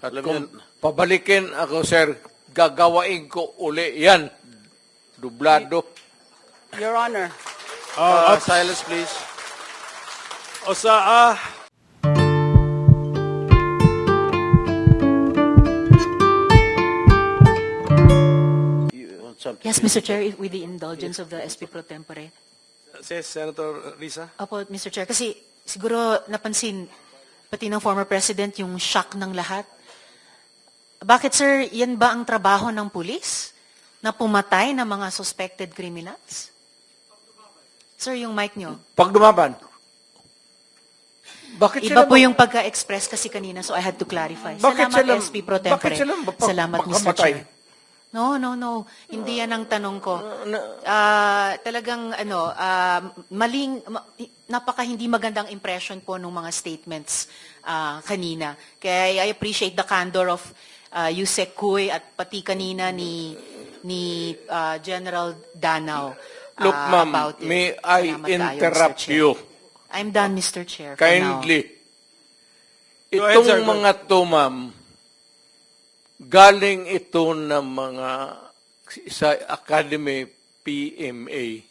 At kung pabalikin ako, sir, gagawain ko uli yan. Dublado. Your Honor. Silence, please. You want something? Yes, Mr. Chair, with the indulgence of the SP Pro Tempore. Says Senator Risa. Opo, Mr. Chair, kasi siguro napansin pati ng former president yung shock ng lahat. Bakit, sir, yan ba ang trabaho ng pulis? Na pumatay ng mga suspected criminals? Sir, yung mic nyo. Pag dumaban. Bakit Iba sila po yung pagka-express kasi kanina, so I had to clarify. Bakit Salamat, sila- SP Pro Tempore. bakit sila Salamat, Mr. pagkamatay? Chair. No. Hindi yan ang tanong ko. Talagang, napaka hindi magandang impression po ng mga statements kanina. Kaya I appreciate the candor of Yusek Kuy at pati kanina ni General Danao. Look, ma'am, about it. may I Salamat tayo, interrupt Mr. Chair. you? I'm done, Mr. Chair. for now. Kindly. Go ahead, sir. Itong mga to, ma'am, galing ito ng mga sa Academy PMA.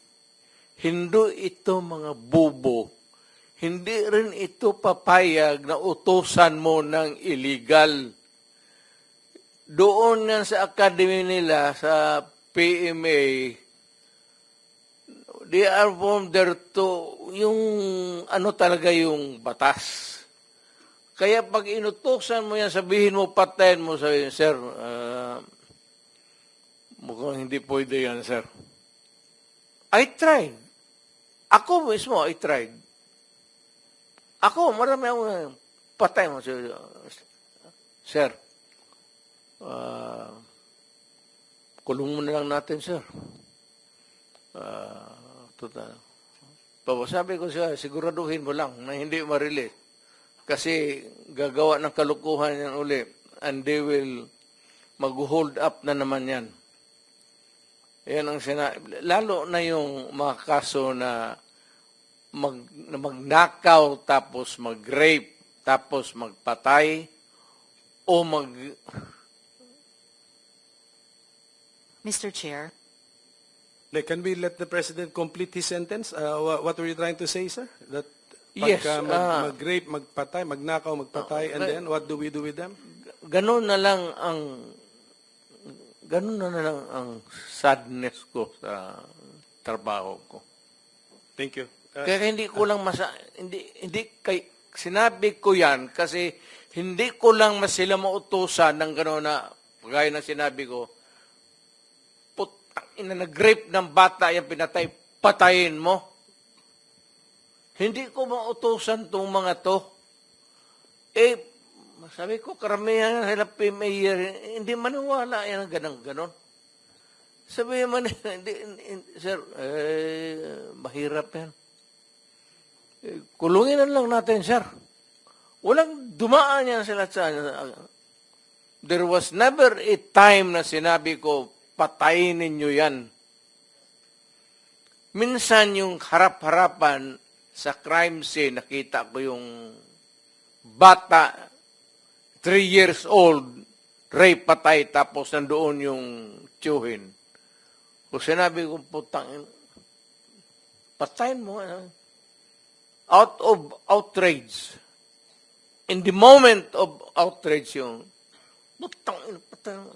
Hindi ito mga bubo. Hindi rin ito papayag na utusan mo ng illegal. Doon yan sa Academy nila, sa PMA, they are from there to, yung ano talaga yung batas. Kaya pag inutusan mo yan, sabihin mo, patayin mo, sabihin, sir, mukhang hindi pwede yan, sir. I tried. Ako mismo, I tried. Ako, marami akong patay mo, sir. Kulong mo na lang natin, sir. Total. Sabi ko siya, siguraduhin mo lang na hindi ma-release. Kasi gagawa ng kalukuhan yan uli. And they will mag-hold up na naman yan. Yan ang lalo na yung mga kaso na magnakaw, tapos mag-rape, tapos magpatay, o Mr. Chair. Can we let the President complete his sentence? What were you trying to say, sir? That Yes, pagka mag-rape, magpatay, magnakaw, magpatay, and then what do we do with them? Ganun na lang ang sadness ko sa trabaho ko. Thank you. Kaya hindi ko lang sinabi ko yan kasi hindi ko lang sila mautusan ng gano'n na gaya ng sinabi ko, putang ina, nag-rape ng bata, yan pinatay, patayin mo. Hindi ko mautusan itong mga to. Sabi ko, karamihan sila PMA, hindi maniwala yan ang ganon. Sabi man, sir, mahirap yan. Kulungin na lang natin, sir. Walang dumaan yan sila sa... There was never a time na sinabi ko, patayin ninyo yan. Minsan yung harap-harapan sa crime scene, nakita ko yung bata, 3 years old, rape, patay, tapos nandoon yung tiyuhin. Kung sinabi ko, putang, patayin mo, out of outrage. In the moment of outrage yung, putang, patayin mo.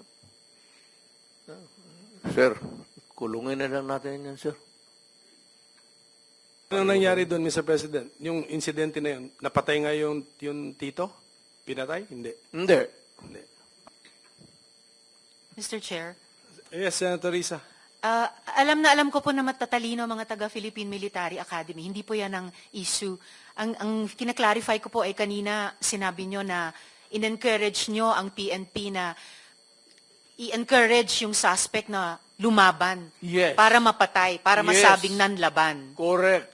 Sir, kulungin na lang natin yan, sir. Ano nangyari doon, Mr. President? Yung insidente na yun, napatay nga yung tito? Pinatay? Hindi. Hindi. Mr. Chair. Yes, Senator Risa. Alam na alam ko po na matatalino mga taga-Philippine Military Academy. Hindi po yan ang issue. Ang kinaklarify ko po ay kanina sinabi nyo na in-encourage nyo ang PNP na i-encourage yung suspect na lumaban. Yes. Para mapatay, para Yes. masabing nanlaban. Correct.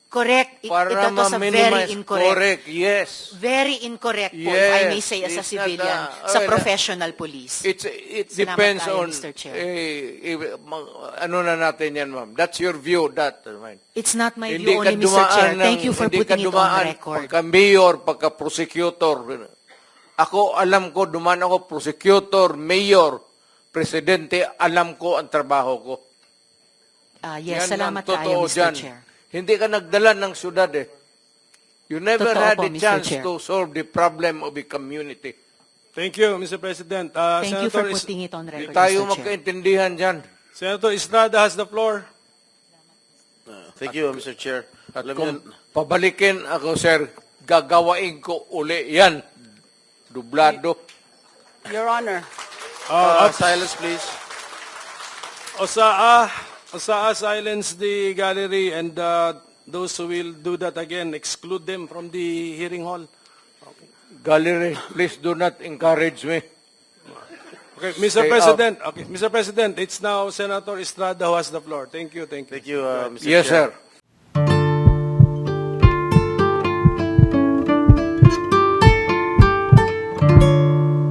Correct. Para Ito sa very incorrect. Correct, yes. Very incorrect po, if Yes. I may say as a It's not, civilian, sa well, professional police. It Salamat depends tayo, on, Mr. Chair. ano na natin yan, ma'am. That's your view, that. It's not my Hindi view ka only, Mr. dumaan Chair. ng- Thank you for hindi ka putting it on dumaan record. Pagka-mayor, pagka-prosecutor, Ako, alam ko, duman ako, prosecutor, mayor, presidente, alam ko ang trabaho ko. Yes, Yan salamat ang totoo kayo, Mr. dyan. Chair. Hindi ka nagdala ng syudad eh. You never Totoo had po, a Mr. chance Chair. to solve the problem of the community. Thank you, Mr. President. Thank you for Senator putting it on Hindi record, tayo Mr. Chair. magkaintindihan dyan. Senator Estrada has the floor. Thank you, Mr. Chair. At Alam kung niyo, pabalikin ako, sir, gagawain ko uli yan. Dublado. Your Honor. silence please. Osaa, silence the gallery and those who will do that again, exclude them from the hearing hall. Gallery, please do not encourage me. Okay, Mr. Stay President. Okay, Mr. President, it's now Senator Estrada who has the floor. Thank you. Thank you, Mr. Yes, Chair. sir.